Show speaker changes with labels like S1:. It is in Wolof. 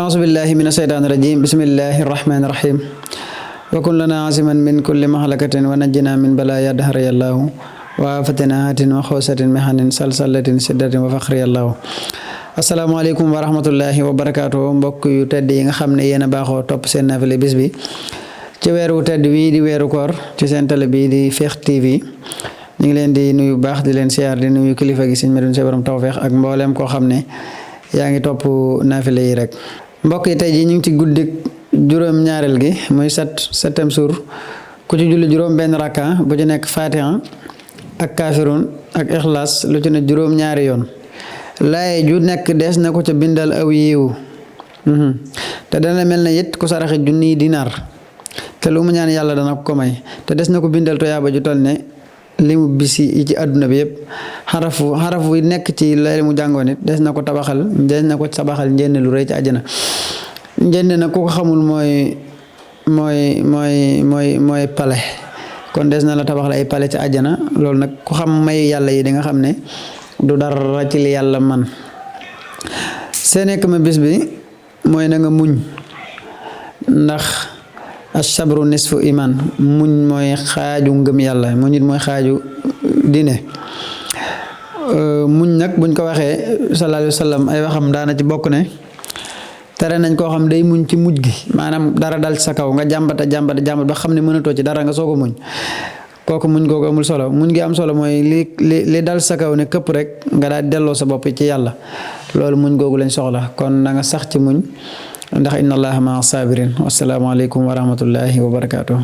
S1: أعوذ بالله من الشيطان الرجيم بسم الله الرحمن الرحيم وكن لنا عاصما من كل مهلكة ونجنا من بلايا دهر الله وفتنات وخوسة محن سلسلة سدة وفخر الله asalaamaaleykum wa rahmatullahi wa barakaatu mbokk yu tedd yi nga xam ne yéen a baaxoo topp seen naafile bis bi ci weeru tedd wi di weeru koor ci seen télé bi di Fekh TV ñu ngi leen di nuyu baax di leen siyaar di nuyu kilifa gi sëñ Medoune Seye borom tawfeex ak mboolem koo xam ne yaa ngi topp naafile yi rek mbokk yi tey ji ñu ngi ci guddik juróom ñaareel gi muy septième jour ku ci julli juróom benn rakka bu ci nekk Fatiha ak Kafirun ak Ixlaas lu ci ne juróom ñaari yoon laaye ju nekk des na ko ca bindal aw yiwu te dana mel na it ku saraxe junniy dinaar te lu mu ñaan yàlla dana ko may te des na ko bindal toyaaba ju toll ne limu bisi yi ci àdduna bi yëpp xarafu yi nekk ci lay mu jàngoon it des na ko tabaxal njënn lu rëy ci àjjana njënn nag ku ko xamul mooy pale kon des na la tabaxal ay pale ci àjjana loolu nag ku xam may yàlla yi di nga xam ne du dara ci li yàlla man see nekk ma bis bi mooy na nga muñ ndax asabru nisfu iman muñ mooy xaaju ngëm yàlla muñ it mooy xaaju diine muñ nag buñ ko waxee sallallahu alayhi wa sallam ay waxam daana ci bokk ne tere nañ koo xam day muñ ci mujj gi maanaam dara dal ci sa kaw nga jàmbat ba xam ne mënatoo ci dara nga soog a muñ kooku muñ googu amul solo muñ gi am solo mooy li dal sa kaw ne këpp rek nga daal delloo sa bopp ci yàlla loolu muñ googu lañ soxla kon na nga sax ci muñ ndax inna allaha maa sabirin wassalaamu aleykum wa rahmatullahi wa barakaatuh